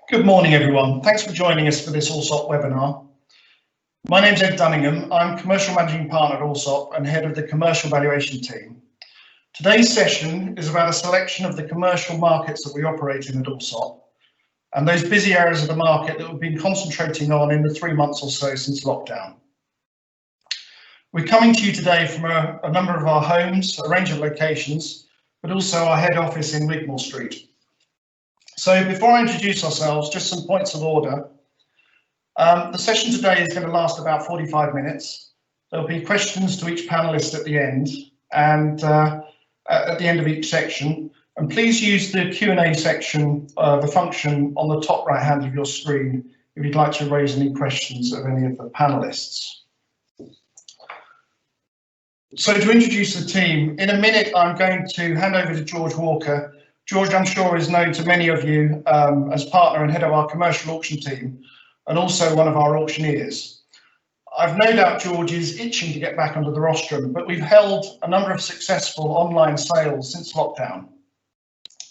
Good morning, everyone. Thanks for joining us for this Allsop webinar. My name's Ed Dunningham. I'm Commercial Managing Partner at Allsop and Head of the Commercial Valuation team. Today's session is about a selection of the commercial markets that we operate in at Allsop and those busy areas of the market that we've been concentrating on in the 3 months or so since lockdown. We're coming to you today from a number of our homes, a range of locations, but also our head office in Wigmore Street. So before I introduce ourselves, just some points of order. The session today is going to last about 45 minutes. There'll be questions to each panelist at the end and at the end of each section. And please use the Q&A section, the function on the top right hand of your screen, if you'd like to raise any questions of any of the panelists. So to introduce the team, in a minute I'm going to hand over to George Walker. George, I'm sure, is known to many of you as partner and head of our commercial auction team and also one of our auctioneers. I've no doubt George is itching to get back onto the rostrum, but we've held a number of successful online sales since lockdown.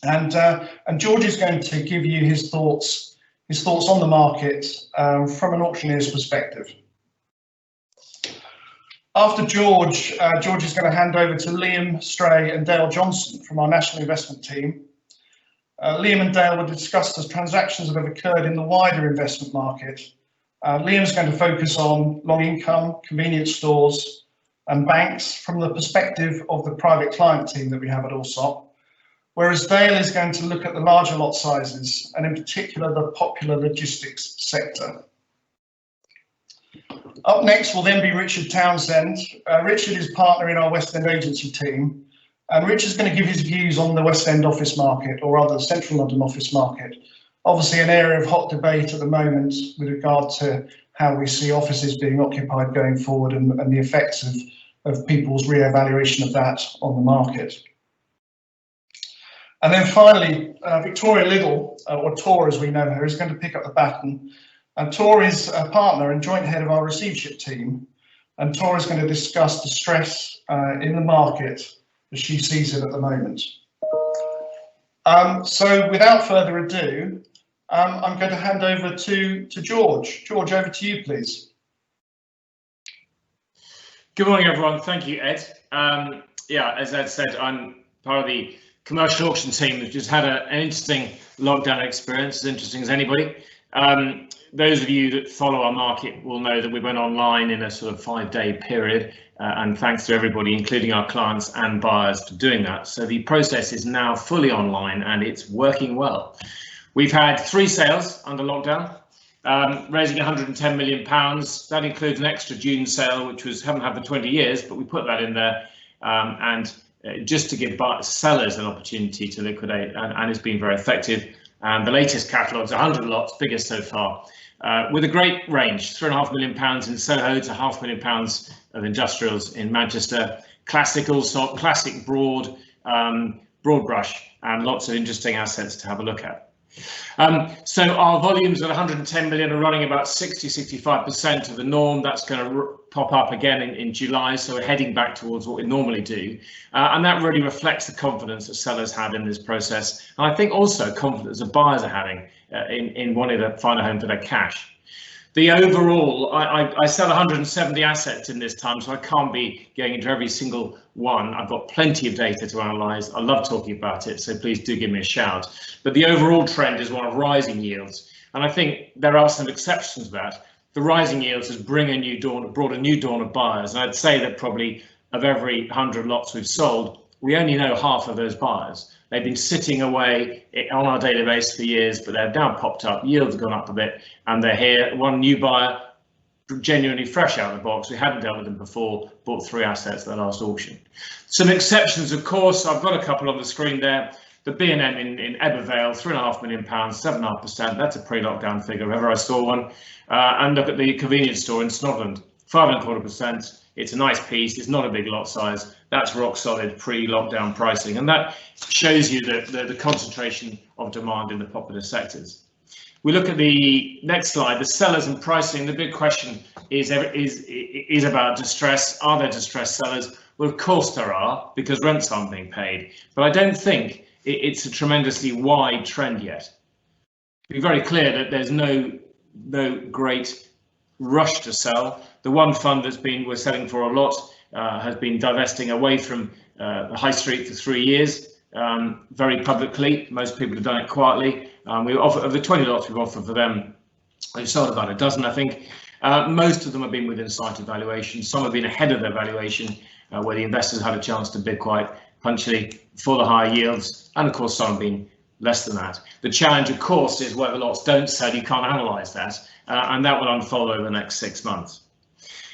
And George is going to give you his thoughts on the market from an auctioneer's perspective. After George, George is going to hand over to Liam Stray and Dale Johnson from our national investment team. Liam and Dale will discuss the transactions that have occurred in the wider investment market. Liam's going to focus on long income, convenience stores and banks from the perspective of the private client team that we have at Allsop, whereas Dale is going to look at the larger lot sizes and in particular the popular logistics sector. Up next will then be Richard Townsend. Richard is partner in our West End agency team, and Richard's going to give his views on the West End office market, or rather the Central London office market. Obviously an area of hot debate at the moment with regard to how we see offices being occupied going forward and the effects of people's re-evaluation of that on the market. And then finally, Victoria Liddell, or Tor as we know her, is going to pick up the baton. And Tor is a partner and joint head of our Receivership team, and Tor is going to discuss the stress in the market as she sees it at the moment. So without further ado, I'm going to hand over to George. George, over to you, please. Good morning, everyone. Thank you, Ed. Yeah, as Ed said, I'm part of the commercial auction team, which has had an interesting lockdown experience, as interesting as anybody. Those of you that follow our market will know that we went online in a sort of 5-day period, and thanks to everybody, including our clients and buyers, for doing that. So the process is now fully online and it's working well. We've had 3 sales under lockdown, raising £110 million. That includes an extra June sale, which haven't had for 20 years, but we put that in there, and just to give sellers an opportunity to liquidate, and it's been very effective. And the latest catalogue's 100 lots, biggest so far, with a great range: £3.5 million in Soho to £500,000 of industrials in Manchester. Classic Allsop, classic broad brush, and lots of interesting assets to have a look at. So our volumes at 110 million are running about 60–65% of the norm. That's going to pop up again in July, so we're heading back towards what we normally do, and that really reflects the confidence that sellers have in this process, and I think also confidence that buyers are having in wanting to find a home for their cash. The overall, I sell 170 assets in this time, so I can't be going into every single one. I've got plenty of data to analyse. I love talking about it, so please do give me a shout. But the overall trend is one of rising yields, and I think there are some exceptions to that. The rising yields has brought a new dawn of buyers, and I'd say that probably of every 100 lots we've sold, we only know half of those buyers. They've been sitting away on our database for years, but they've now popped up, yields have gone up a bit, and they're here. One new buyer, genuinely fresh out of the box, we hadn't dealt with them before, bought 3 assets at the last auction. Some exceptions, of course, I've got a couple on the screen there. The B&M in Ebervale, £3.5 million, 7.5%, that's a pre-lockdown figure, if ever I saw one. And look at the convenience store in Snodland, 5.25%. It's a nice piece, it's not a big lot size. That's rock solid pre-lockdown pricing, and that shows you the concentration of demand in the popular sectors. We look at the next slide, the sellers and pricing. The big question is about distress. Are there distressed sellers? Well, of course there are, because rents aren't being paid, but I don't think it's a tremendously wide trend yet. be very clear that there's no great rush to sell. The one fund we're selling for a lot has been divesting away from the high street for 3 years, very publicly. Most people have done it quietly. We offer, of the 20 lots we've offered for them, we've sold about a dozen, I think. Most of them have been within sight of valuation. Some have been ahead of their valuation, where the investors had a chance to bid quite punchily for the higher yields, and of course some have been less than that. The challenge, of course, is where the lots don't sell, you can't analyse that, and that will unfold over the next 6 months.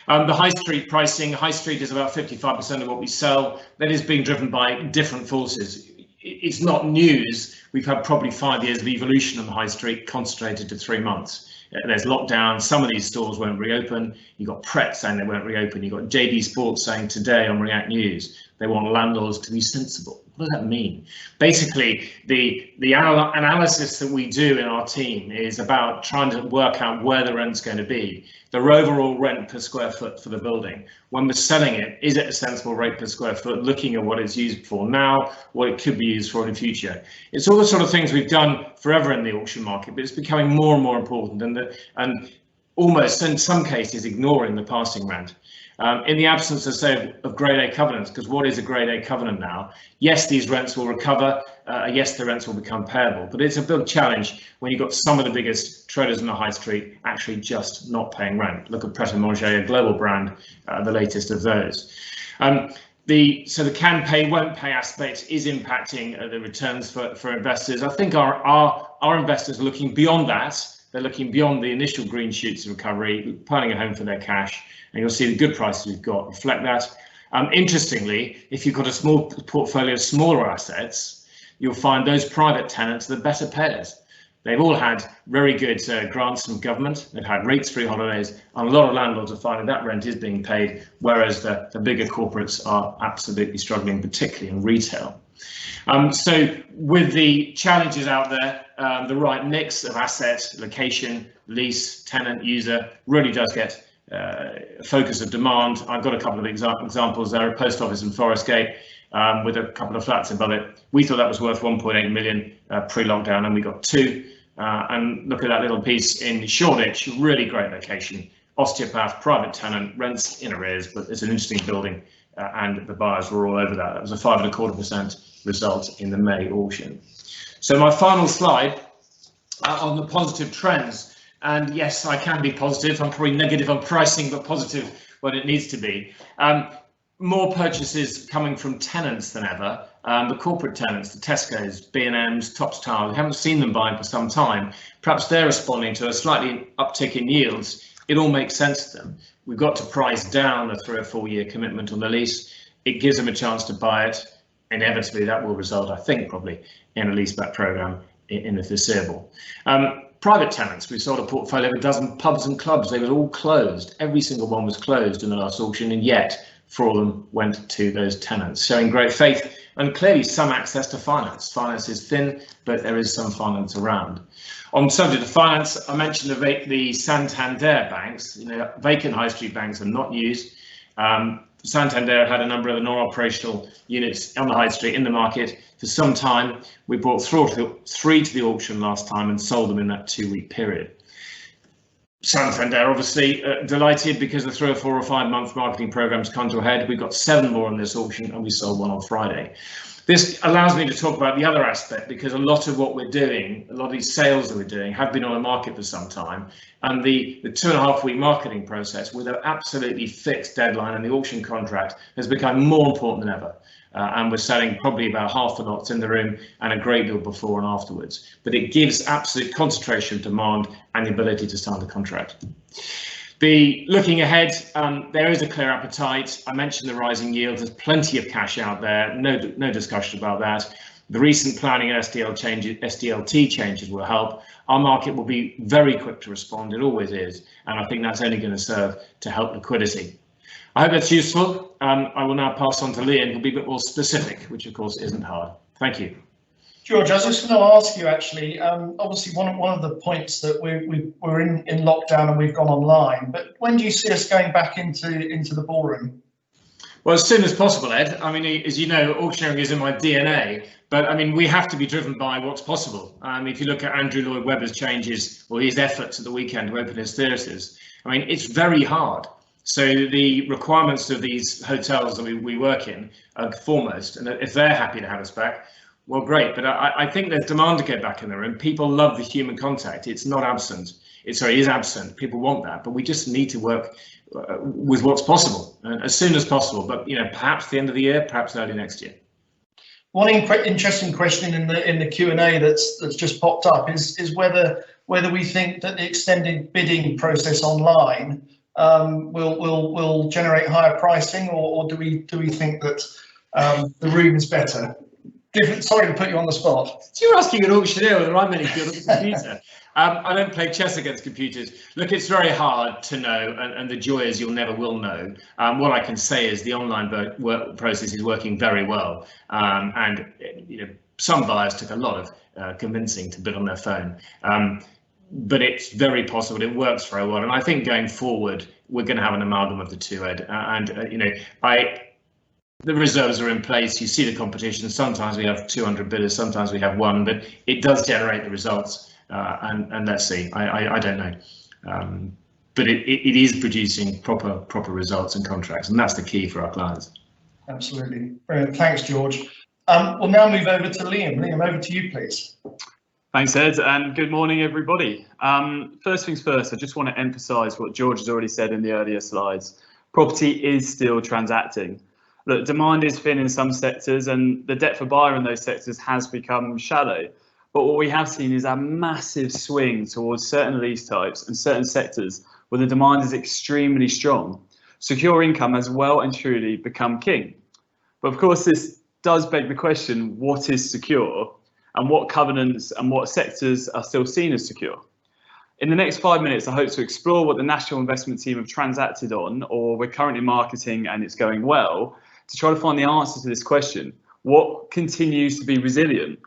The high street pricing, high street is about 55% of what we sell. That is being driven by different forces. It's not news. We've had probably 5 years of evolution on the high street concentrated to 3 months. There's lockdown, some of these stores won't reopen. You've got Pret saying they won't reopen. You've got JD Sports saying today on React News, they want landlords to be sensible. What does that mean? Basically, the analysis that we do in our team is about trying to work out where the rent's going to be, the overall rent per square foot for the building. When we're selling it, is it a sensible rate per square foot, looking at what it's used for now, what it could be used for in the future. It's all the sort of things we've done forever in the auction market, but it's becoming more and more important, and almost in some cases ignoring the passing rent. In the absence, of, say, of grade A covenants, because what is a grade A covenant now? Yes, these rents will recover. Yes, the rents will become payable, but it's a big challenge when you've got some of the biggest traders in the high street actually just not paying rent. Look at Pret a Manger, a global brand, the latest of those. So the can pay, won't pay aspect is impacting the returns for investors. I think our investors are looking beyond that. They're looking beyond the initial green shoots of recovery, planning a home for their cash, and you'll see the good prices we've got reflect that. Interestingly, if you've got a small portfolio of smaller assets, you'll find those private tenants are the better payers. They've all had very good grants from government. They've had rates-free holidays, and a lot of landlords are finding that rent is being paid, whereas the bigger corporates are absolutely struggling, particularly in retail. So with the challenges out there, the right mix of asset, location, lease, tenant, user really does get focus of demand. I've got a couple of examples there, a post office in Forest Gate with a couple of flats above it. We thought that was worth 1.8 million pre-lockdown, and we got 2. And look at that little piece in Shoreditch, really great location. Osteopath, private tenant, rents in arrears, but it's an interesting building, and the buyers were all over that. That was a 5.25% result in the May auction. So my final slide on the positive trends, and yes, I can be positive. I'm probably negative on pricing, but positive when it needs to be. More purchases coming from tenants than ever. The corporate tenants, the Tesco's, B&M's, Topps Tiles, we haven't seen them buying for some time. Perhaps they're responding to a slightly uptick in yields. It all makes sense to them. We've got to price down a 3 or 4 year commitment on the lease. It gives them a chance to buy it. Inevitably, that will result, I think, probably in a leaseback program in the foreseeable. Private tenants, we sold a portfolio of a dozen pubs and clubs. They were all closed. Every single one was closed in the last auction, and yet 4 of them went to those tenants, showing great faith and clearly some access to finance. Finance is thin, but there is some finance around. On the subject of finance, I mentioned the Santander banks. You know, vacant high street banks are not used. Santander had a number of non-operational units on the high street in the market for some time. We brought 3 to the auction last time and sold them in that 2-week period. Santander obviously delighted because the 3 or 4 or 5 month marketing programs come to a head. We got 7 more on this auction and we sold 1 on Friday. This allows me to talk about the other aspect, because a lot of what we're doing, a lot of these sales that we're doing have been on the market for some time, and the 2.5 week marketing process with an absolutely fixed deadline and the auction contract has become more important than ever. And we're selling probably about half the lots in the room and a great deal before and afterwards. But it gives absolute concentration of demand and the ability to sign the contract. Looking ahead, there is a clear appetite. I mentioned the rising yields. There's plenty of cash out there. No discussion about that. The recent planning and SDLT changes will help. Our market will be very quick to respond. It always is. And I think that's only going to serve to help liquidity. I hope that's useful. I will now pass on to Liam, who'll be a bit more specific, which of course isn't hard. Thank you. George, I was just going to ask you actually, obviously one of the points that we're in lockdown and we've gone online, but when do you see us going back into the ballroom? Well, as soon as possible, Ed. I mean, as you know, auctioneering is in my DNA, but I mean, we have to be driven by what's possible. If you look at Andrew Lloyd Webber's changes or his efforts at the weekend to open his theatres, I mean, it's very hard. So the requirements of these hotels that we work in are foremost, and if they're happy to have us back, well, great. But I think there's demand to get back in the room. People love the human contact. It's not absent. It is absent. People want that, but we just need to work with what's possible as soon as possible. But perhaps the end of the year, perhaps early next year. One interesting question in the Q&A that's just popped up is whether we think that the extended bidding process online will generate higher pricing, or do we think that the room is better? Sorry to put you on the spot. You're asking an auctioneer whether I'm any good at the computer. I don't play chess against computers. Look, it's very hard to know, and the joy is you'll never will know. What I can say is the online process is working very well, and some buyers took a lot of convincing to bid on their phone. But it's very possible. It works very well, and I think going forward we're going to have an amalgam of the two, Ed. The reserves are in place. You see the competition. Sometimes we have 200 bidders, sometimes we have one, but it does generate the results. And let's see. I don't know, but it is producing proper results and contracts, and that's the key for our clients. Absolutely, brilliant. Thanks, George. We'll now move over to Liam. Liam, over to you, please. Thanks, Ed, and good morning, everybody. First things first, I just want to emphasise what George has already said in the earlier slides. Property is still transacting. Look, demand is thin in some sectors, and the debt for buyer in those sectors has become shallow. But what we have seen is a massive swing towards certain lease types and certain sectors where the demand is extremely strong. Secure income has well and truly become king. But of course, this does beg the question, what is secure, and what covenants and what sectors are still seen as secure? In the next 5 minutes, I hope to explore what the National Investment Team have transacted on, or we're currently marketing and it's going well, to try to find the answer to this question. What continues to be resilient?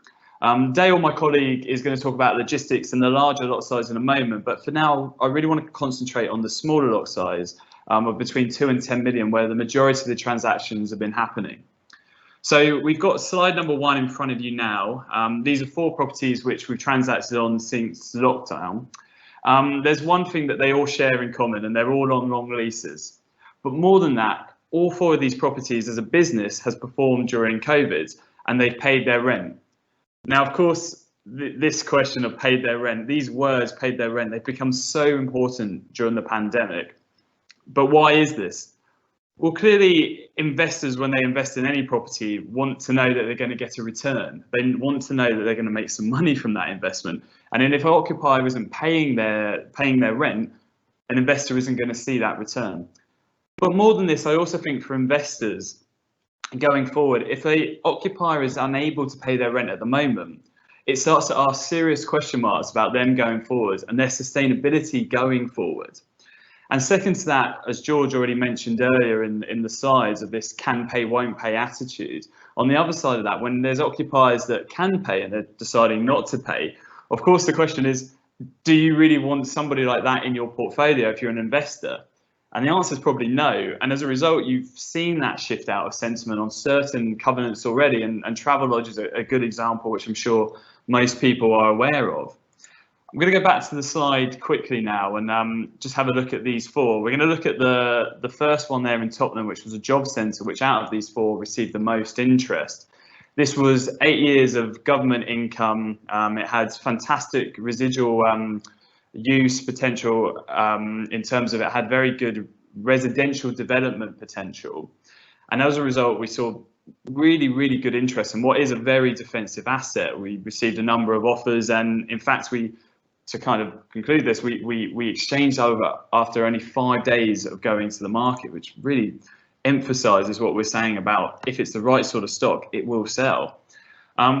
Dale, my colleague, is going to talk about logistics and the larger lot size in a moment, but for now, I really want to concentrate on the smaller lot size of between 2 and 10 million, where the majority of the transactions have been happening. So we've got slide number 1 in front of you now. These are 4 properties which we've transacted on since lockdown. There's one thing that they all share in common, and they're all on long leases. But more than that, all 4 of these properties as a business has performed during COVID, and they've paid their rent. Now, of course, this question of paid their rent, these words paid their rent, they've become so important during the pandemic. But why is this? Well, clearly, investors, when they invest in any property, want to know that they're going to get a return. They want to know that they're going to make some money from that investment. And then if an occupier isn't paying their rent, an investor isn't going to see that return. But more than this, I also think for investors, going forward, if an occupier is unable to pay their rent at the moment, it starts to ask serious question marks about them going forward and their sustainability going forward. And second to that, as George already mentioned earlier in the slides of this can pay, won't pay attitude, on the other side of that, when there's occupiers that can pay and they're deciding not to pay, of course, the question is, do you really want somebody like that in your portfolio if you're an investor? And the answer is probably no. And as a result, you've seen that shift out of sentiment on certain covenants already. And Travelodge is a good example, which I'm sure most people are aware of. I'm going to go back to the slide quickly now and just have a look at these 4. We're going to look at the first one there in Tottenham, which was a job centre, which out of these 4 received the most interest. This was 8 years of government income. It had fantastic residual use potential in terms of it had very good residential development potential, and as a result we saw really good interest in what is a very defensive asset. We received a number of offers, and in fact to kind of conclude this, we exchanged over after only 5 days of going to the market, which really emphasizes what we're saying about if it's the right sort of stock, it will sell.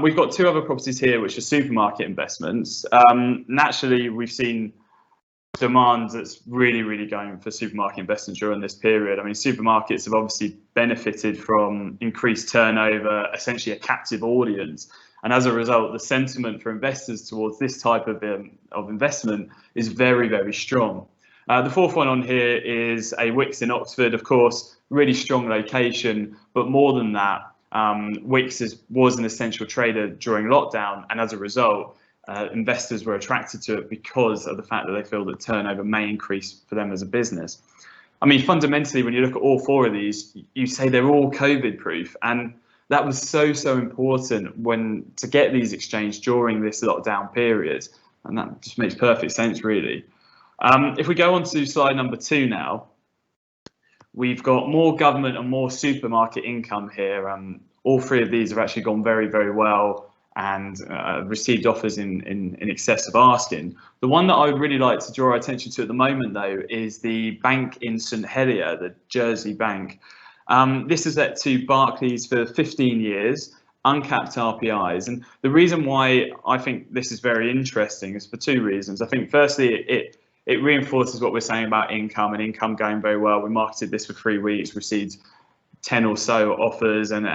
We've got 2 other properties here, which are supermarket investments. Naturally, we've seen demand that's really going for supermarket investments during this period. I mean, supermarkets have obviously benefited from increased turnover, essentially a captive audience. And as a result, the sentiment for investors towards this type of investment is very strong. The fourth one on here is a Wickes in Oxford, of course, really strong location, but more than that, Wickes was an essential trader during lockdown, and as a result, investors were attracted to it because of the fact that they feel that turnover may increase for them as a business. I mean, fundamentally, when you look at all four of these, you say they're all COVID proof, and that was so important to get these exchanged during this lockdown period, and that just makes perfect sense, really. If we go on to slide number 2 now, we've got more government and more supermarket income here. All three of these have actually gone very well and received offers in excess of asking. The one that I would really like to draw our attention to at the moment, though, is the bank in St Helier, the Jersey bank. This is let to Barclays for 15 years, uncapped RPIs. And the reason why I think this is very interesting is for 2 reasons. I think firstly, it reinforces what we're saying about income and income going very well. We marketed this for 3 weeks, received 10 or so offers, and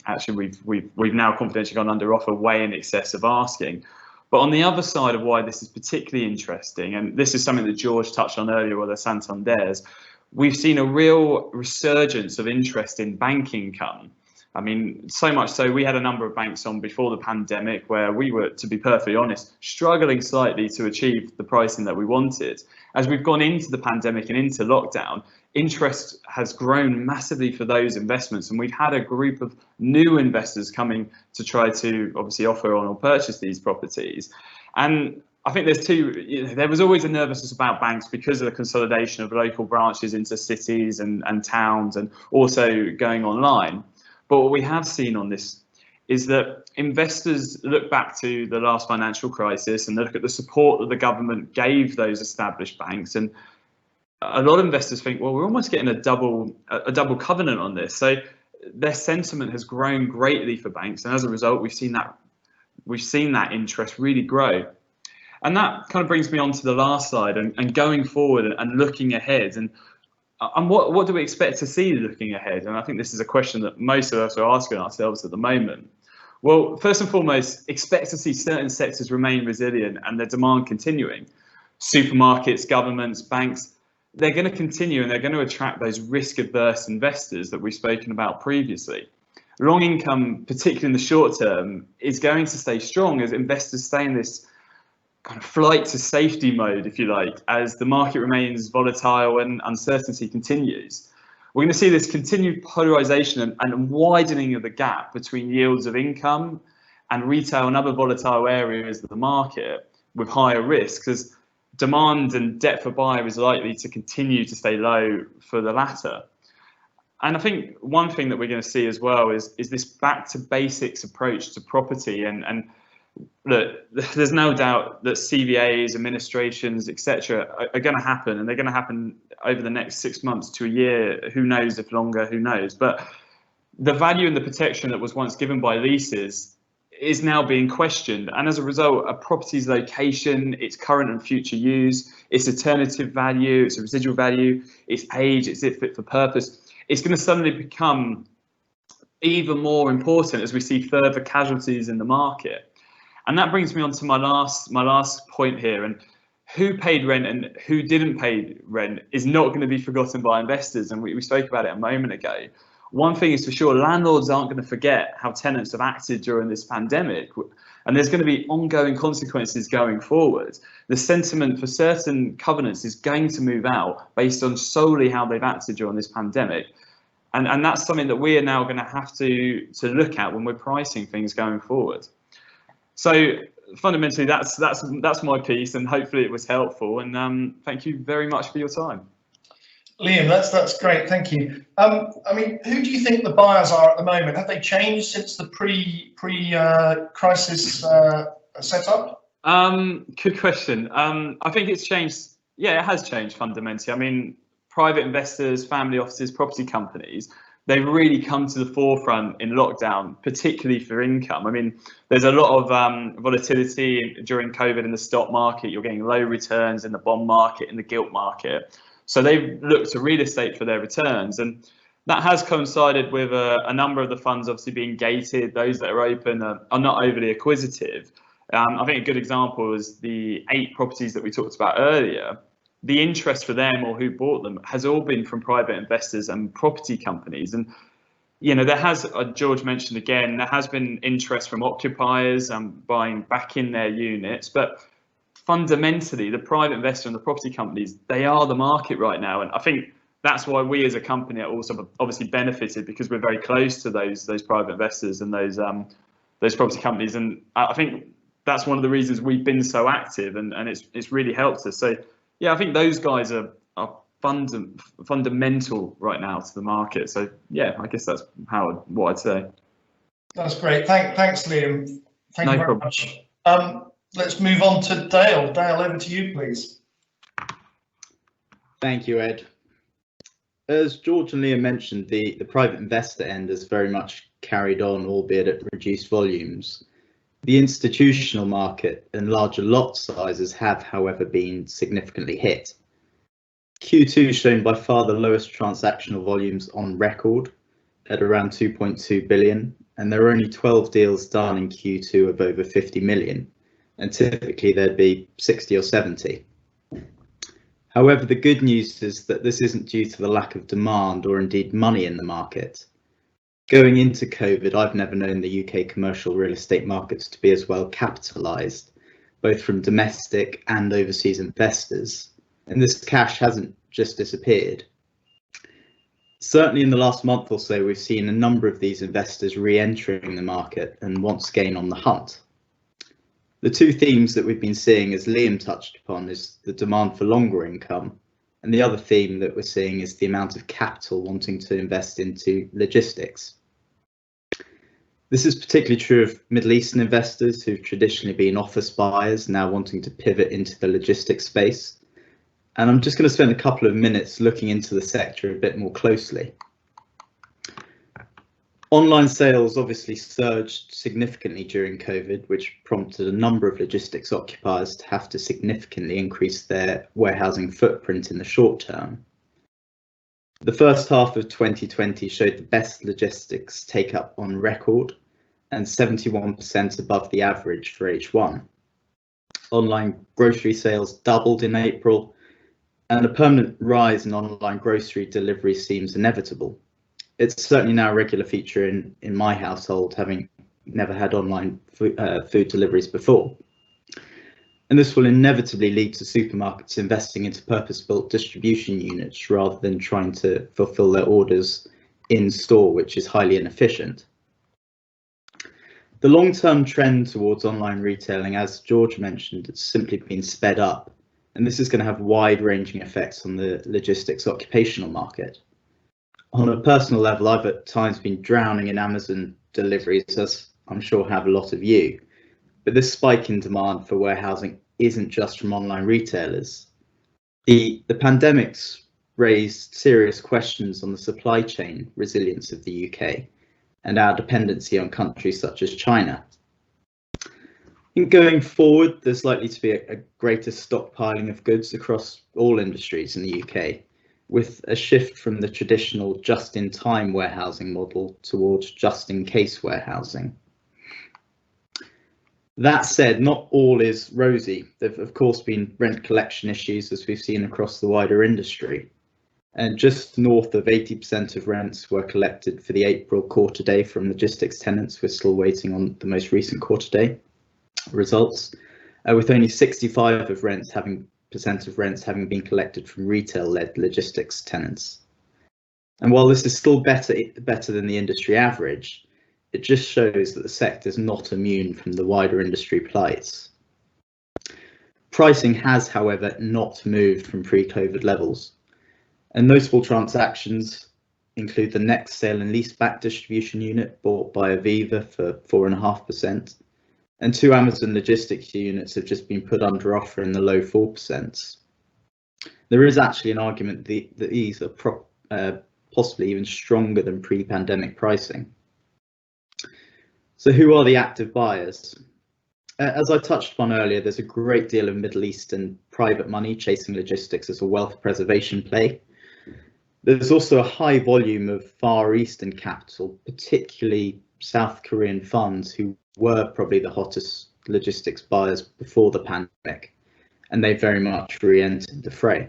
actually we've now confidentially gone under offer way in excess of asking. But on the other side of why this is particularly interesting, and this is something that George touched on earlier with the Santanders, we've seen a real resurgence of interest in bank income. I mean, so much so we had a number of banks on before the pandemic where we were, to be perfectly honest, struggling slightly to achieve the pricing that we wanted. As we've gone into the pandemic and into lockdown, interest has grown massively for those investments, and we've had a group of new investors coming to try to obviously offer on or purchase these properties. And I think there's there was always a nervousness about banks because of the consolidation of local branches into cities and towns, and also going online. But what we have seen on this is that investors look back to the last financial crisis and look at the support that the government gave those established banks, and a lot of investors think, well, we're almost getting a double covenant on this. So their sentiment has grown greatly for banks, and as a result, we've seen that interest really grow. And that kind of brings me on to the last slide and going forward and looking ahead. And what do we expect to see looking ahead? And I think this is a question that most of us are asking ourselves at the moment. Well, first and foremost, expect to see certain sectors remain resilient and their demand continuing. Supermarkets, governments, banks, they're going to continue and they're going to attract those risk-averse investors that we've spoken about previously. Long income, particularly in the short term, is going to stay strong as investors stay in this kind of flight to safety mode, if you like, as the market remains volatile and uncertainty continues. We're going to see this continued polarization and widening of the gap between yields of income and retail and other volatile areas of the market with higher risks, as demand and depth for buyer is likely to continue to stay low for the latter. And I think one thing that we're going to see as well is this back to basics approach to property. And look, there's no doubt that CVAs, administrations, etc. are going to happen, and they're going to happen over the next 6 months to a year. Who knows if longer? Who knows? But the value and the protection that was once given by leases is now being questioned, and as a result, a property's location, its current and future use, its alternative value, its residual value, its age, its fit for purpose, it's going to suddenly become even more important as we see further casualties in the market. And that brings me on to my last point here. And who paid rent and who didn't pay rent is not going to be forgotten by investors. And we spoke about it a moment ago. One thing is for sure, landlords aren't going to forget how tenants have acted during this pandemic. And there's going to be ongoing consequences going forward. The sentiment for certain covenants is going to move out based on solely how they've acted during this pandemic. And that's something that we are now going to have to look at when we're pricing things going forward. So fundamentally, that's my piece, and hopefully it was helpful. And thank you very much for your time. Liam, that's great, thank you. I mean, who do you think the buyers are at the moment? Have they changed since the pre-crisis setup? Good question. I think it's changed. Yeah, it has changed fundamentally. I mean, private investors, family offices, property companies, they've really come to the forefront in lockdown, particularly for income. I mean, there's a lot of volatility during COVID in the stock market. You're getting low returns in the bond market, in the gilt market. So they've looked to real estate for their returns. And that has coincided with a number of the funds obviously being gated. Those that are open are not overly acquisitive. I think a good example is the 8 properties that we talked about earlier. the interest for them or who bought them has all been from private investors and property companies. And there has, George mentioned again, there has been interest from occupiers buying back in their units, but fundamentally the private investor and the property companies, they are the market right now. And I think that's why we as a company are also obviously benefited, because we're very close to those private investors and those property companies. And I think that's one of the reasons we've been so active, and it's really helped us. So yeah, I think those guys are fundamental right now to the market. So yeah, I guess that's what I'd say. That's great. Thanks, Liam. Thank you very problem. much. Let's move on to Dale. Dale, over to you, please. Thank you, Ed. As George and Liam mentioned, the private investor end has very much carried on, albeit at reduced volumes. The institutional market and larger lot sizes have, however, been significantly hit. Q2 shown by far the lowest transactional volumes on record at around 2.2 billion, and there are only 12 deals done in Q2 of over 50 million, and typically there'd be 60 or 70. However, the good news is that this isn't due to the lack of demand or indeed money in the market. Going into COVID, I've never known the UK commercial real estate markets to be as well capitalised, both from domestic and overseas investors, and this cash hasn't just disappeared. Certainly in the last month or so, we've seen a number of these investors re-entering the market and once again on the hunt. The two themes that we've been seeing, as Liam touched upon, is the demand for longer income, and the other theme that we're seeing is the amount of capital wanting to invest into logistics. This is particularly true of Middle Eastern investors who've traditionally been office buyers, now wanting to pivot into the logistics space. And I'm just going to spend a couple of minutes looking into the sector a bit more closely. Online sales obviously surged significantly during COVID, which prompted a number of logistics occupiers to have to significantly increase their warehousing footprint in the short term. The first half of 2020 showed the best logistics take up on record and 71% above the average for H1. Online grocery sales doubled in April, and a permanent rise in online grocery delivery seems inevitable. It's certainly now a regular feature in my household, having never had online food deliveries before. And this will inevitably lead to supermarkets investing into purpose-built distribution units rather than trying to fulfill their orders in store, which is highly inefficient. The long-term trend towards online retailing, as George mentioned, has simply been sped up, and this is going to have wide-ranging effects on the logistics occupational market. On a personal level, I've at times been drowning in Amazon deliveries, as I'm sure have a lot of you. But this spike in demand for warehousing isn't just from online retailers. The pandemic's raised serious questions on the supply chain resilience of the UK and our dependency on countries such as China. Going forward, there's likely to be a greater stockpiling of goods across all industries in the UK, with a shift from the traditional just-in-time warehousing model towards just-in-case warehousing. That said, not all is rosy. There have of course been rent collection issues, as we've seen across the wider industry. And just north of 80% of rents were collected for the April quarter day from logistics tenants. We're still waiting on the most recent quarter day results, with only 65% of rents having been collected from retail-led logistics tenants. And while this is still better than the industry average, it just shows that the sector is not immune from the wider industry plights. Pricing has, however, not moved from pre-COVID levels, and notable transactions include the next sale and leaseback distribution unit bought by Aviva for 4.5%, and 2 Amazon logistics units have just been put under offer in the low 4%. There is actually an argument that these are possibly even stronger than pre-pandemic pricing. So who are the active buyers? As I touched upon earlier, there's a great deal of Middle Eastern private money chasing logistics as a wealth preservation play. There's also a high volume of Far Eastern capital, particularly South Korean funds, who were probably the hottest logistics buyers before the pandemic. and they very much re-entered the fray.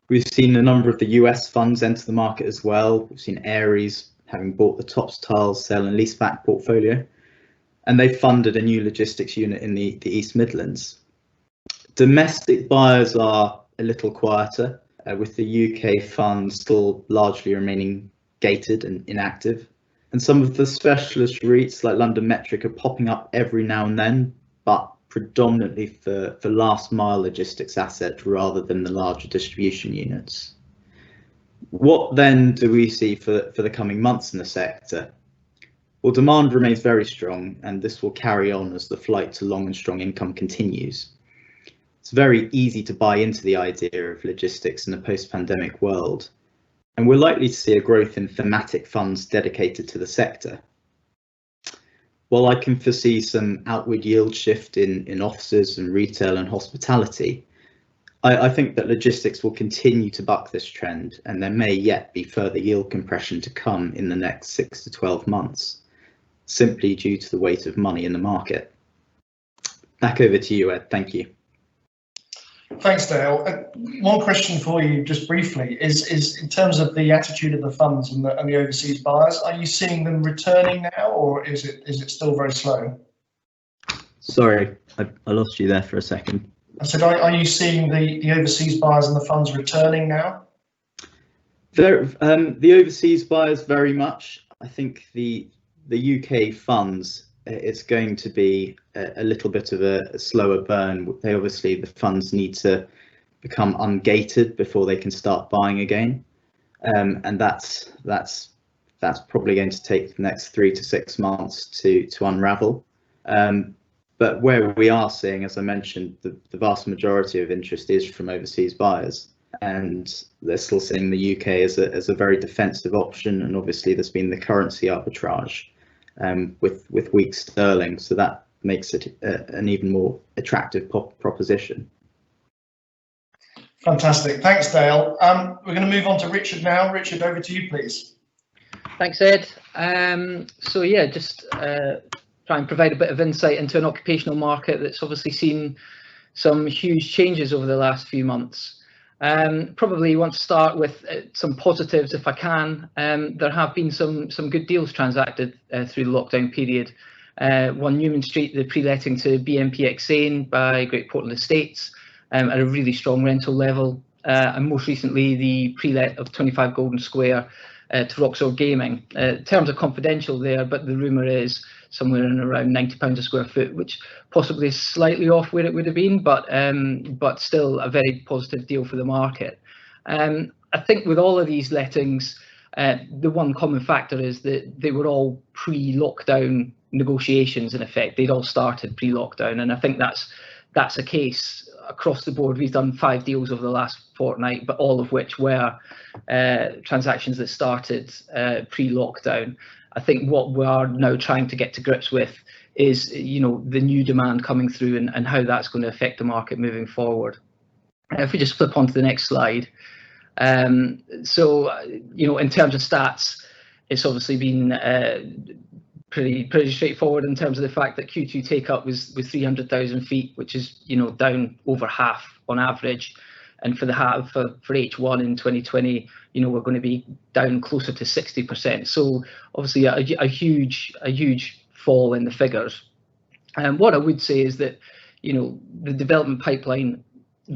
We've seen a number of the US funds enter the market as well. We've seen Ares having bought the Tops Tiles sale and leaseback portfolio, and they funded a new logistics unit in the East Midlands. Domestic buyers are a little quieter, with the UK funds still largely remaining gated and inactive. And some of the specialist REITs like London Metric are popping up every now and then, but predominantly for last mile logistics assets rather than the larger distribution units. What then do we see for the coming months in the sector? Well, demand remains very strong, and this will carry on as the flight to long and strong income continues. It's very easy to buy into the idea of logistics in a post-pandemic world, and we're likely to see a growth in thematic funds dedicated to the sector. While I can foresee some outward yield shift in offices and retail and hospitality, I think that logistics will continue to buck this trend, and there may yet be further yield compression to come in the next 6 to 12 months, simply due to the weight of money in the market. Back over to you, Ed. Thank you. Thanks, Dale. One question for you, just briefly, is in terms of the attitude of the funds and the overseas buyers. Are you seeing them returning now, or is it still very slow? Sorry, I lost you there for a second. I said, are you seeing the overseas buyers and the funds returning now? The overseas buyers very much. I think the UK funds, it's going to be a little bit of a slower burn. The funds need to become ungated before they can start buying again, and that's probably going to take the next 3 to 6 months to unravel. But where we are seeing, as I mentioned, the vast majority of interest is from overseas buyers, and they're still seeing the UK as a very defensive option, and obviously there's been the currency arbitrage with weak sterling, so that makes it an even more attractive proposition. Fantastic, thanks, Dale. We're going to move on to Richard now. Richard, over to you, please. Thanks, Ed. So yeah, just try and provide a bit of insight into an occupational market that's obviously seen some huge changes over the last few months. Probably want to start with some positives if I can. There have been some good deals transacted through the lockdown period. One Newman Street, the pre-letting to BNP Exane by Great Portland Estates at a really strong rental level, and most recently the pre-let of 25 Golden Square to Roxor Gaming. Terms are confidential there, but the rumour is somewhere in around £90 a square foot, which possibly is slightly off where it would have been, but still a very positive deal for the market. I think with all of these lettings, the one common factor is that they were all pre-lockdown negotiations. In effect, they'd all started pre-lockdown, and I think that's a case across the board. We've done 5 deals over the last fortnight, but all of which were transactions that started pre-lockdown. I think what we are now trying to get to grips with is, you know, the new demand coming through and how that's going to affect the market moving forward. If we just flip on to the next slide. So, you know, in terms of stats, it's obviously been pretty straightforward in terms of the fact that Q2 take up was 300,000 feet, which is, you know, down over half on average. And for H1 in 2020, you know, we're going to be down closer to 60%. So obviously a huge fall in the figures. And what I would say is that, you know, the development pipeline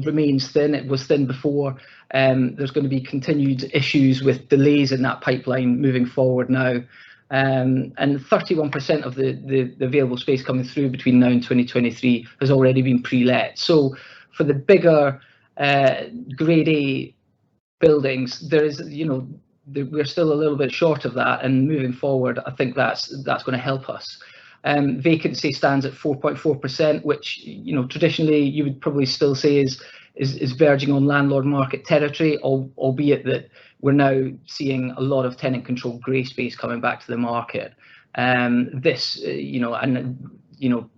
remains thin. It was thin before. There's going to be continued issues with delays in that pipeline moving forward now. And 31% of the available space coming through between now and 2023 has already been pre-let. So for the bigger grade A buildings, there is, you know, we're still a little bit short of that, and moving forward, I think that's going to help us. Vacancy stands at 4.4%, which, you know, traditionally you would probably still say is verging on landlord market territory, albeit that we're now seeing a lot of tenant controlled grey space coming back to the market. This, you know, and you know,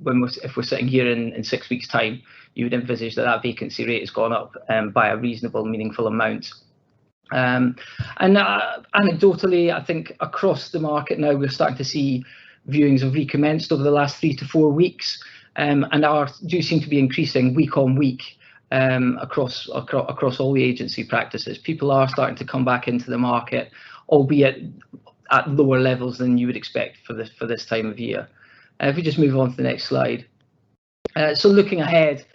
if we're sitting here in 6 weeks' time, you would envisage that vacancy rate has gone up by a reasonable, meaningful amount. And anecdotally, I think across the market now we're starting to see viewings have recommenced over the last 3 to 4 weeks, and do seem to be increasing week on week. across all the agency practices. People are starting to come back into the market, albeit at lower levels than you would expect for this time of year. If we just move on to the next slide. So looking ahead,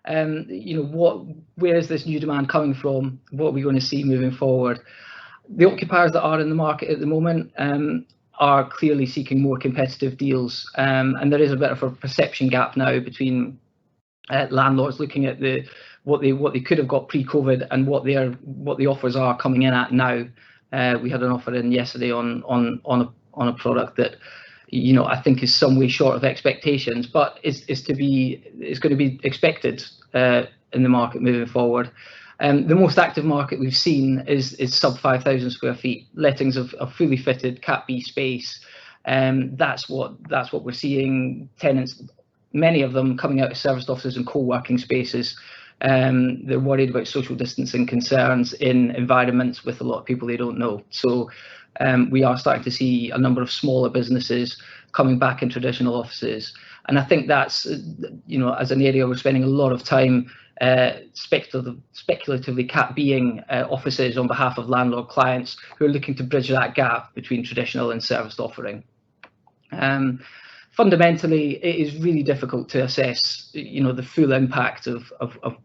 where is this new demand coming from? What are we going to see moving forward? The occupiers that are in the market at the moment are clearly seeking more competitive deals, and there is a bit of a perception gap now between landlords looking at what they could have got pre-COVID and what the offers are coming in at now. We had an offer in yesterday on a product that I think is some way short of expectations, but is going to be expected in the market moving forward. The most active market we've seen is sub 5,000 square feet lettings of fully fitted Cat B space. That's what we're seeing. Tenants, many of them coming out of serviced offices and co-working spaces. They're worried about social distancing concerns in environments with a lot of people they don't know. So we are starting to see a number of smaller businesses coming back in traditional offices, and I think that's as an area we're spending a lot of time speculatively Cat Bing offices on behalf of landlord clients who are looking to bridge that gap between traditional and serviced offering. Fundamentally, it is really difficult to assess, the full impact of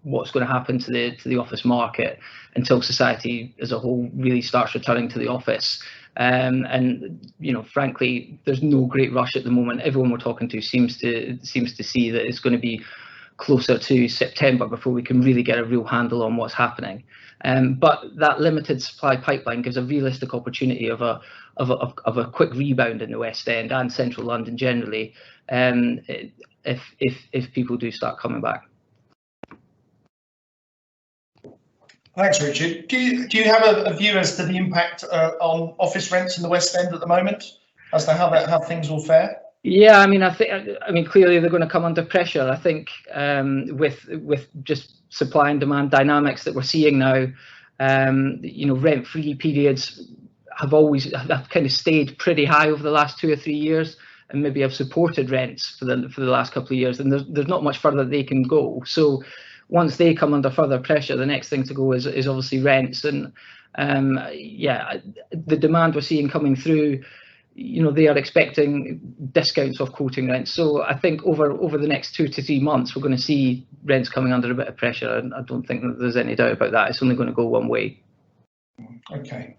what's going to happen to the office market until society as a whole really starts returning to the office. And frankly, there's no great rush at the moment. Everyone we're talking to seems to see that it's going to be closer to September before we can really get a real handle on what's happening. But that limited supply pipeline gives a realistic opportunity of a quick rebound in the West End and Central London generally, if people do start coming back. Thanks, Richard. Do you have a view as to the impact on office rents in the West End at the moment, as to how things will fare? Yeah, I mean, clearly they're going to come under pressure. I think with just supply and demand dynamics that we're seeing now, rent-free periods have kind of stayed pretty high over the last 2 or 3 years, and maybe have supported rents for the last couple of years. And there's not much further they can go. So once they come under further pressure, the next thing to go is obviously rents. And the demand we're seeing coming through, they are expecting discounts off quoting rents. So I think over the next 2 to 3 months, we're going to see rents coming under a bit of pressure. And I don't think that there's any doubt about that. It's only going to go one way. Okay,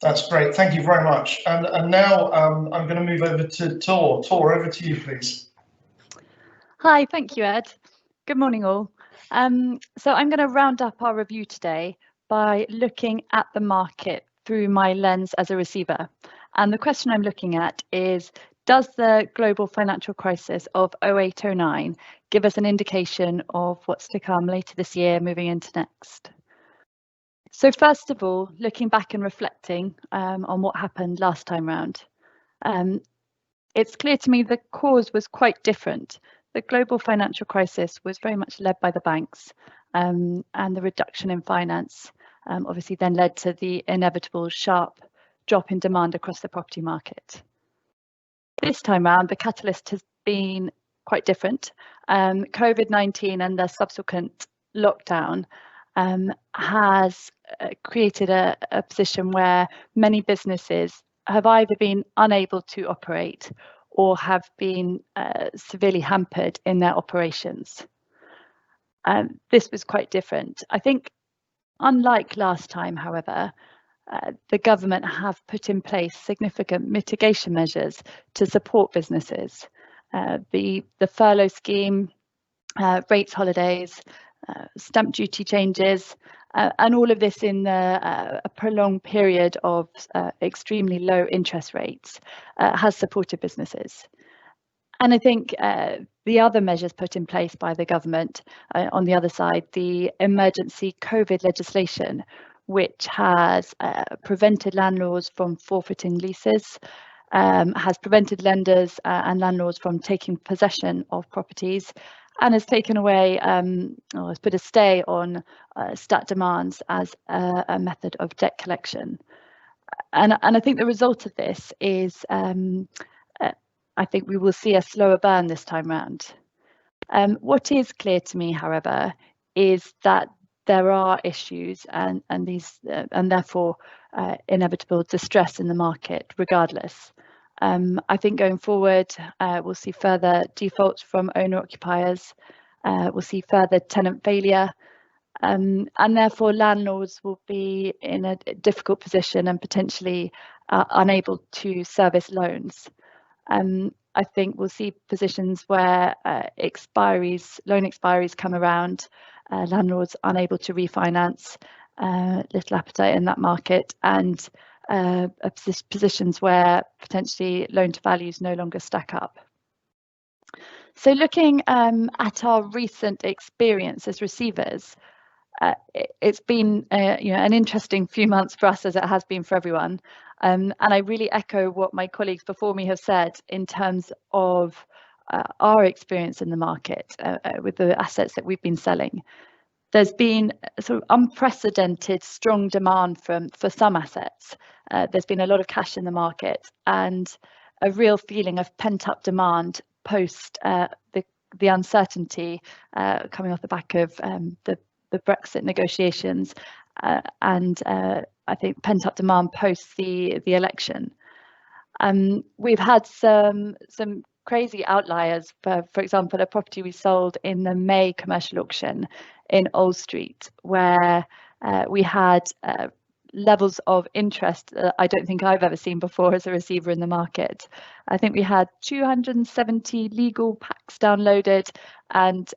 that's great. Thank you very much. And now I'm going to move over to Tor. Tor, over to you, please. Hi, thank you, Ed. Good morning, all. So I'm going to round up our review today by looking at the market through my lens as a receiver. And the question I'm looking at is, does the global financial crisis of 08-09 give us an indication of what's to come later this year, moving into next? So first of all, looking back and reflecting on what happened last time round, it's clear to me the cause was quite different. The global financial crisis was very much led by the banks, and the reduction in finance obviously then led to the inevitable sharp drop in demand across the property market. This time round, the catalyst has been quite different. COVID-19 and the subsequent lockdown has created a position where many businesses have either been unable to operate or have been severely hampered in their operations. This was quite different. I think, unlike last time, however, the government have put in place significant mitigation measures to support businesses. The furlough scheme, rates holidays, stamp duty changes, and all of this in a prolonged period of extremely low interest rates has supported businesses. And I think the other measures put in place by the government, on the other side, the emergency COVID legislation, which has prevented landlords from forfeiting leases, has prevented lenders and landlords from taking possession of properties, and has taken away or has put a stay on stat demands as a method of debt collection. And I think the result of this is I think we will see a slower burn this time round. What is clear to me, however, is that there are issues and therefore inevitable distress in the market regardless. I think going forward, we'll see further defaults from owner-occupiers, we'll see further tenant failure, and therefore landlords will be in a difficult position and potentially unable to service loans. I think we'll see positions where loan expiries come around, landlords unable to refinance, little appetite in that market, and positions where potentially loan to values no longer stack up. So looking at our recent experience as receivers, it's been an interesting few months for us, as it has been for everyone. And I really echo what my colleagues before me have said in terms of our experience in the market with the assets that we've been selling. There's been sort of unprecedented strong demand for some assets. There's been a lot of cash in the market and a real feeling of pent-up demand post the uncertainty coming off the back of the Brexit negotiations, and I think pent-up demand post the election. We've had some crazy outliers. For example, a property we sold in the May commercial auction in Old Street, where we had levels of interest that I don't think I've ever seen before as a receiver in the market. I think we had 270 legal packs downloaded, and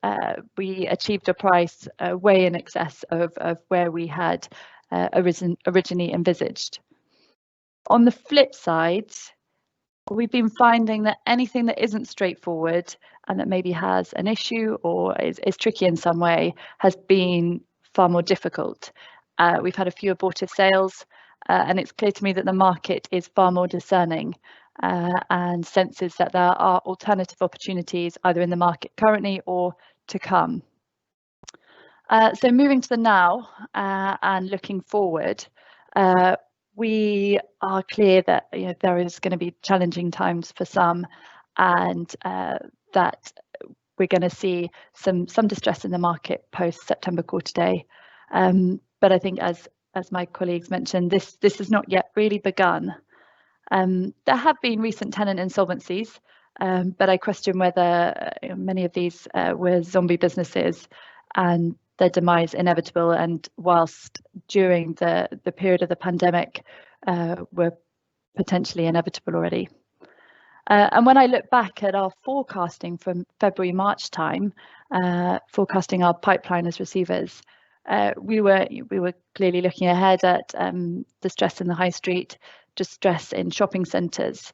we achieved a price way in excess of where we had originally envisaged. On the flip side, we've been finding that anything that isn't straightforward and that maybe has an issue or is tricky in some way has been far more difficult. We've had a few abortive sales, and it's clear to me that the market is far more discerning and senses that there are alternative opportunities either in the market currently or to come. So moving to the now and looking forward, we are clear that there is going to be challenging times for some, and that we're going to see some distress in the market post September quarter day. But I think, as my colleagues mentioned, this has not yet really begun. There have been recent tenant insolvencies, but I question whether many of these were zombie businesses and their demise inevitable, and whilst during the period of the pandemic were potentially inevitable already. And when I look back at our forecasting from February-March time, forecasting our pipeline as receivers, we were clearly looking ahead at distress in the high street, distress in shopping centres.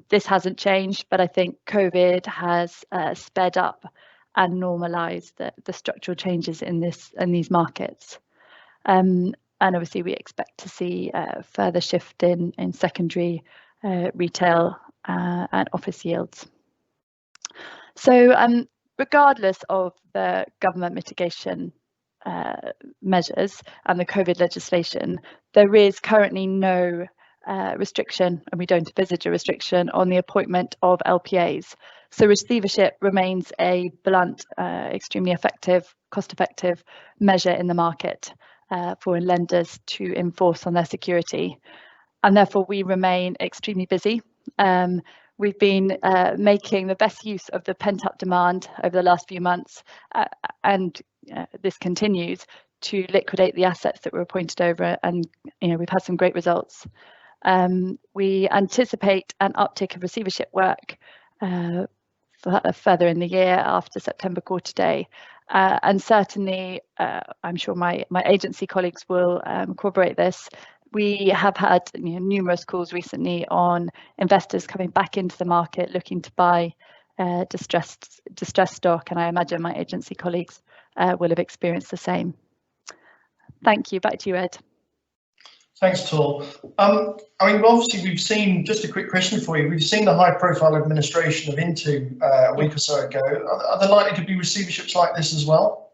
This hasn't changed, but I think COVID has sped up and normalised the structural changes in these markets. And obviously we expect to see a further shift in secondary retail and office yields. So regardless of the government mitigation measures and the COVID legislation, there is currently no restriction, and we don't envisage a restriction on the appointment of LPAs. So receivership remains a blunt, extremely effective, cost-effective measure in the market for lenders to enforce on their security, and therefore we remain extremely busy. We've been making the best use of the pent-up demand over the last few months, and this continues to liquidate the assets that were appointed over, and we've had some great results. We anticipate an uptick of receivership work further in the year after September quarter day, and certainly I'm sure my agency colleagues will corroborate this. We have had numerous calls recently on investors coming back into the market looking to buy distressed stock, and I imagine my agency colleagues will have experienced the same. Thank you. Back to you, Ed. Thanks, Tor. I mean, obviously we've seen, just a quick question for you, we've seen the high profile administration of Into a week or so ago. Are there likely to be receiverships like this as well?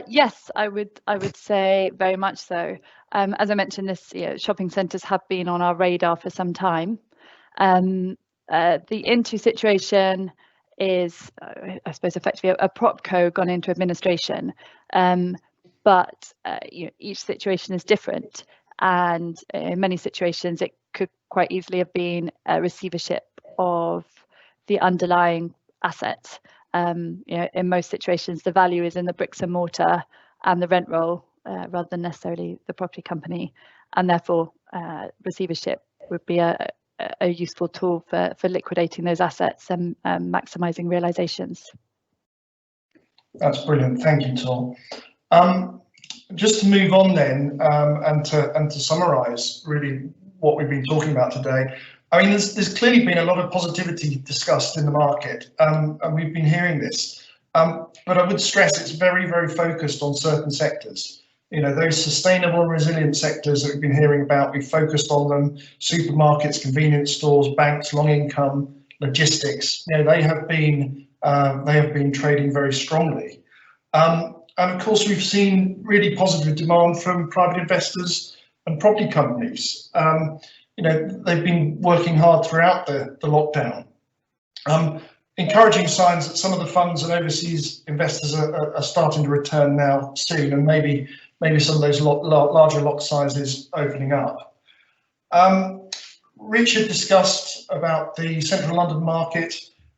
Yes, I would say very much so. As I mentioned, shopping centres have been on our radar for some time. The Into situation is, I suppose, effectively a propco gone into administration. But each situation is different, and in many situations it could quite easily have been a receivership of the underlying asset. In most situations, the value is in the bricks and mortar and the rent roll rather than necessarily the property company, and therefore receivership would be a useful tool for liquidating those assets and maximising realisations. That's brilliant. Thank you, Tom. Just to move on then, and to summarise really what we've been talking about today. I mean, there's clearly been a lot of positivity discussed in the market, and we've been hearing this. But I would stress it's very, very focused on certain sectors. Those sustainable and resilient sectors that we've been hearing about, we've focused on them: supermarkets, convenience stores, banks, long income, logistics. They have been trading very strongly. And of course, we've seen really positive demand from private investors and property companies. They've been working hard throughout the lockdown. Encouraging signs that some of the funds and overseas investors are starting to return now soon, and maybe some of those larger lot sizes opening up. Richard discussed about the central London market,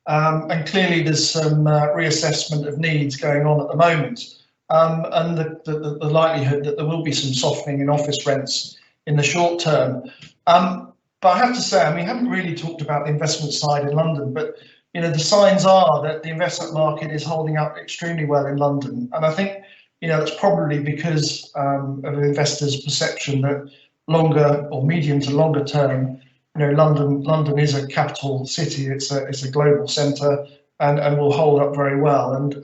and clearly there's some reassessment of needs going on at the moment, and the likelihood that there will be some softening in office rents in the short term. But I have to say, we haven't really talked about the investment side in London, but the signs are that the investment market is holding up extremely well in London, and I think that's probably because of investors' perception that longer or medium to longer term, London is a capital city. It's a global centre, and will hold up very well. And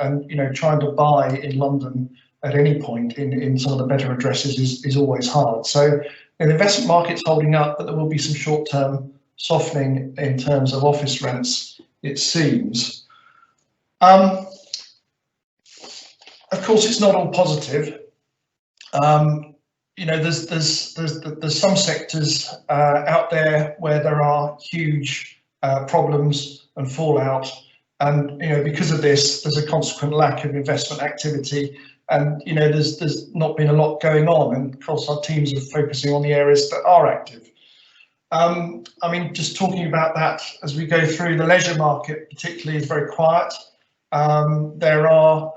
trying to buy in London at any point in some of the better addresses is always hard. So the investment market's holding up, but there will be some short-term softening in terms of office rents, it seems. Of course, it's not all positive. There's some sectors out there where there are huge problems and fallout, and because of this, there's a consequent lack of investment activity, and there's not been a lot going on, and of course our teams are focusing on the areas that are active. Just talking about that as we go through, the leisure market particularly is very quiet. There are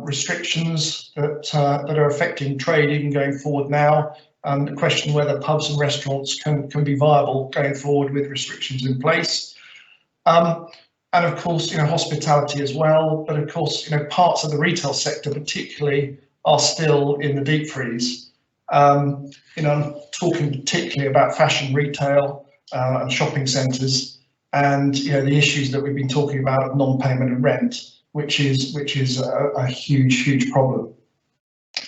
restrictions that are affecting trade even going forward now, and the question whether pubs and restaurants can be viable going forward with restrictions in place. And of course, hospitality as well, but of course, parts of the retail sector particularly are still in the deep freeze. I'm talking particularly about fashion retail and shopping centres, and the issues that we've been talking about of non-payment of rent, which is a huge problem.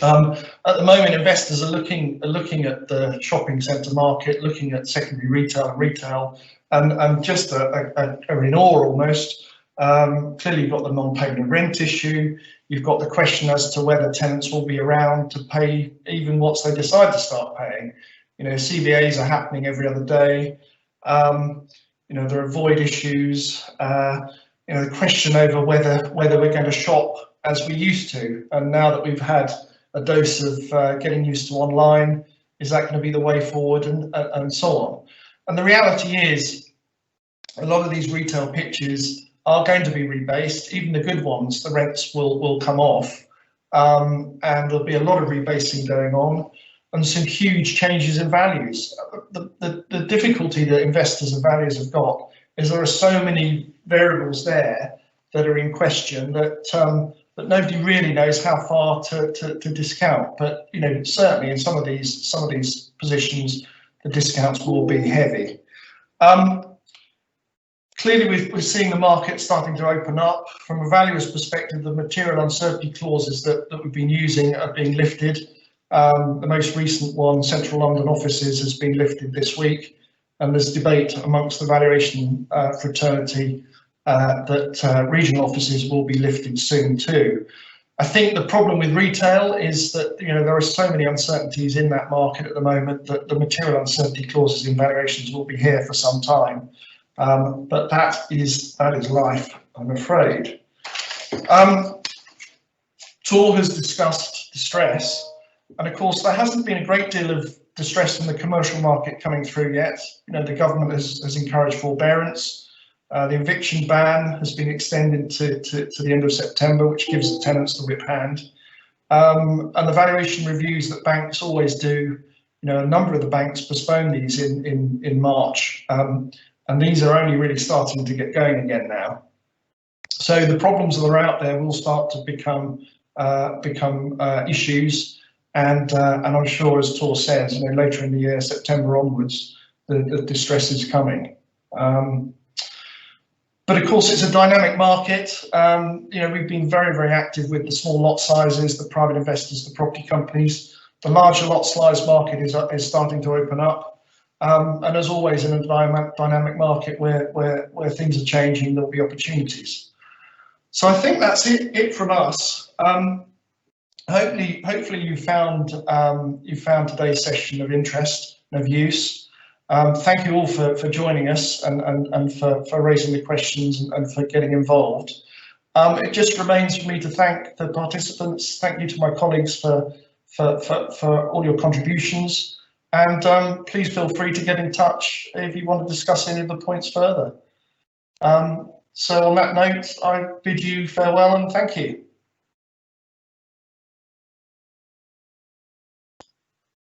At the moment, investors are looking at the shopping centre market, looking at secondary retail, and just are in awe almost. Clearly, you've got the non-payment of rent issue. You've got the question as to whether tenants will be around to pay even once they decide to start paying. CVAs are happening every other day. There are void issues. The question over whether we're going to shop as we used to, and now that we've had a dose of getting used to online, is that going to be the way forward, and so on. And the reality is, a lot of these retail pitches are going to be rebased. Even the good ones, the rents will come off, and there'll be a lot of rebasing going on, and some huge changes in values. The difficulty that investors and valuers have got is there are so many variables there that are in question that nobody really knows how far to discount. But certainly in some of these positions, the discounts will be heavy. Clearly, we're seeing the market starting to open up. From a valuer's perspective, the material uncertainty clauses that we've been using are being lifted. The most recent one, Central London offices, has been lifted this week, and there's debate amongst the valuation fraternity that regional offices will be lifted soon too. I think the problem with retail is that there are so many uncertainties in that market at the moment that the material uncertainty clauses in valuations will be here for some time. But that is life I'm afraid. Tor has discussed distress, and of course there hasn't been a great deal of distress in the commercial market coming through yet. You know, the government has encouraged forbearance. The eviction ban has been extended to the end of September, which gives the tenants the whip hand. And the valuation reviews that banks always do, you know, a number of the banks postponed these in March, and these are only really starting to get going again now. So the problems that are out there will start to become issues, and I'm sure, as Tor says, you know, later in the year, September onwards, the distress is coming. But of course, it's a dynamic market. You know, we've been very, very active with the small lot sizes, the private investors, the property companies. The larger lot size market is starting to open up. And as always, in a dynamic market where things are changing, there'll be opportunities. So I think that's it from us. Hopefully you found today's session of interest and of use. Thank you all for joining us and for raising the questions and for getting involved. It just remains for me to thank the participants. Thank you to my colleagues for all your contributions, and please feel free to get in touch if you want to discuss any of the points further. So on that note, I bid you farewell and thank you.